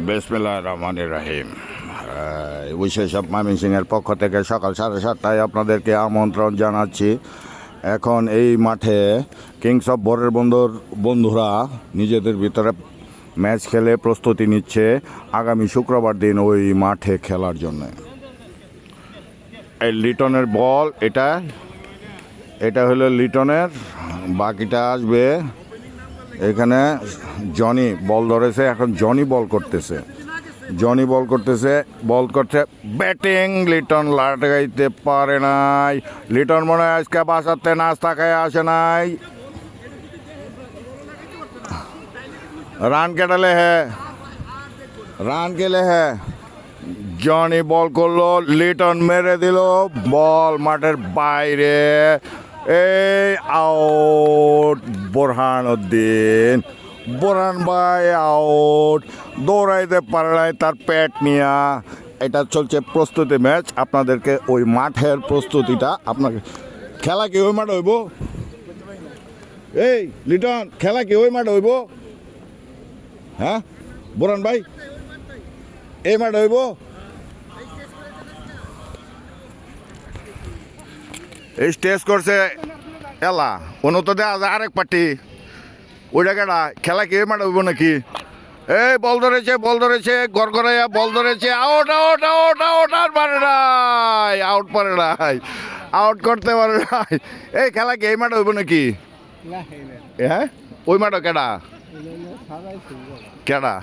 বিসমিল্লাহির রহমানির রহিম। বিশেষ ময়মনসিংহের পক্ষ থেকে সকাল 7:30টায় আপনাদেরকে আমন্ত্রণ জানাচ্ছি। এখন এই মাঠে কিংস অফ ভোরের বন্ধুরা নিজেদের ভিতরে ম্যাচ খেলে প্রস্তুতি নিচ্ছে আগামী শুক্রবার দিন ওই মাঠে খেলার জন্য। এই লিটনের বল, এটা হলো লিটনের, বাকিটা আসবে। এখানে জনি বল ধরেছে, এখন জনি বল করতেছে, বল করছে ব্যাটিং। লিটন লাগাইতে পারে নাই। লিটন মনে হয় আজকে বাসাতে নাস্তা খায় আসে নাই। রান কেটালে হ্যাঁ জনি বল করলো, লিটন মেরে দিল, বল মাঠের বাইরে। এই আউট বোরহান ভাই আউট। দৌড়াইতে পারে নাই তার পেট নিয়া। এটা চলছে প্রস্তুতি ম্যাচ। আপনাদেরকে ওই মাঠের প্রস্তুতিটা আপনাকে, খেলা কি ওই মাঠে হইব? এই লিটন, খেলা কি ওই মাঠে হইব? হ্যাঁ বোরহান ভাই, এই মাঠে হইব? এই স্টেজ করছে এলা তো দেওয়া যায় আরেক পার্টি। ওই জায়গাটা খেলা কি মাঠে হইব নাকি? এই বল ধরেছে গড়গড়াইয়া বল ধরেছে, আউট আর পারে নাই, আউট করতে পারে নাই। এই খেলা কি এই মাঠে হইব নাকি? হ্যাঁ ওই মাঠে কেডা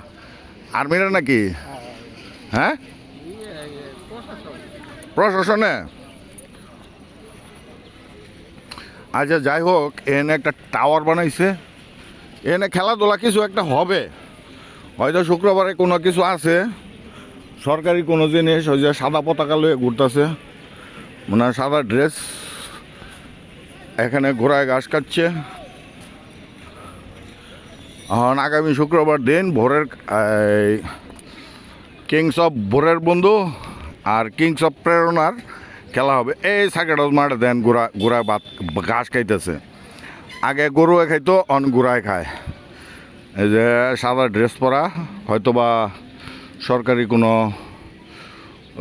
আর্মিরা নাকি? হ্যাঁ প্রশাসনে। আচ্ছা যাই হোক, এখানে একটা টাওয়ার বানাইছে, এখানে খেলাধুলা কিছু একটা হবে হয়তো শুক্রবারে। কোনো কিছু আছে সরকারি কোনো জিনিস, ওই যে সাদা পতাকা লয়ে ঘুরতেছে, মানে সাদা ড্রেস। এখানে ঘোড়ায় ঘাস কাটছে। এখন আগামী শুক্রবার দিন ভোরের কিংস অফ ভোরের বন্ধু আর কিংস অফ প্রেরণার খেলা হবে। এই সাকেট মাঠে দেন ঘোড়ায় ঘাস খাইতেছে। আগে গরুয়ে খাইতো, ঘোড়ায় খায়। এই যে সাদা ড্রেস পরা, হয়তো বা সরকারি কোনো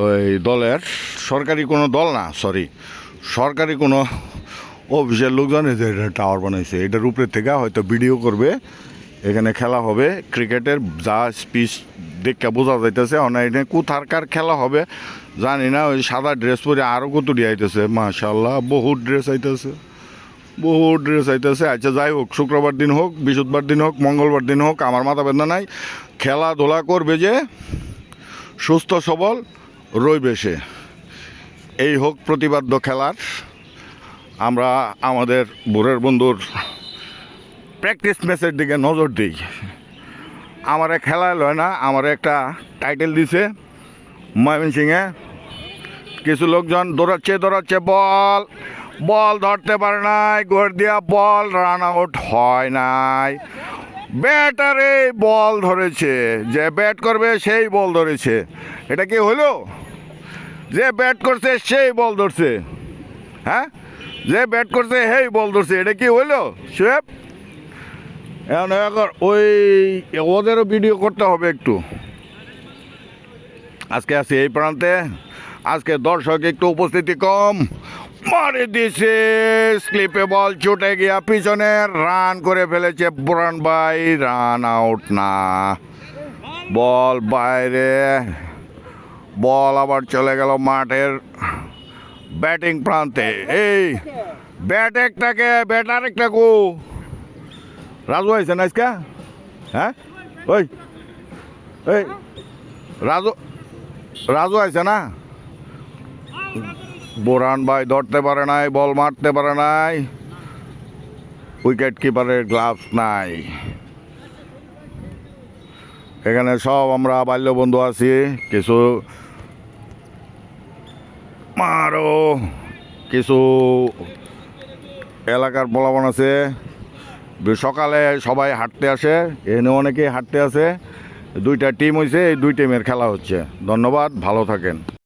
ওই দলের, সরকারি কোনো দল না, সরকারি কোনো অফিসের লোকজন। এই যে টাওয়ার বানাইছে, এটার উপরে থেকে হয়তো ভিডিও করবে। এখানে খেলা হবে ক্রিকেটের, যা স্পিচ দেখে বোঝা যাইতেছে। এটা কোথাকার খেলা হবে জানি না। ওই সাদা ড্রেস পরে আরও কত আইতেছে, মাশাআল্লাহ বহুত ড্রেস আইতেছে। আচ্ছা যাই হোক, শুক্রবার দিন হোক, বৃহস্পতিবার দিন হোক, মঙ্গলবার দিন হোক, আমার মাথা বেদনা নাই। খেলাধুলা করবে যে সুস্থ সবল রইবে সে, এই হোক প্রতিবাদ্য খেলার। আমরা আমাদের ভোরের বন্ধুর প্র্যাকটিস ম্যাচের দিকে নজর দিই। আমারে খেলায় লয় না, আমার একটা টাইটেল দিছে ময়মনসিংহে। কিছু লোকজন দৌড়াচ্ছে, বল ধরতে পারে নাই, গড় দিয়া বল, রান আউট হয় নাই। ব্যাটারে বল ধরেছে, যে ব্যাট করবে সেই বল ধরেছে। এটা কি হইল? যে ব্যাট করছে সেই বল ধরছে, হ্যাঁ যে ব্যাট করছে সেই বল ধরছে। এটা কি হইল সোয়েব? এখন ওই ওদেরও ভিডিও করতে হবে একটু। আজকে আছি এই প্রান্তে, আজকে দর্শক একটু উপস্থিতি কম। মারে দিছে স্লিপে, বল ছুটে গিয়া পিছনে রান করে ফেলেছে বোরহান ভাই। রান আউট না, বল বাইরে। বল আবার চলে গেল মাঠের ব্যাটিং প্রান্তে। এই ব্যাট আরেকটা গো রাজু আইছে না আজকে? হ্যাঁ ওই রাজু আইছে না? বোরহান ভাই ধরতে পারে নাই, বল মারতে পারে নাই, উইকেট কিপারের গ্লাভস নাই। এখানে সব আমরা বাল্য বন্ধু আছি, কিছু এলাকার পোলাপান আছে। সকালে সবাই হাঁটতে আসে, এখানে অনেকেই হাঁটতে আসে। 2টা টিম হয়েছে, এই 2 টিমের খেলা হচ্ছে। ধন্যবাদ, ভালো থাকেন।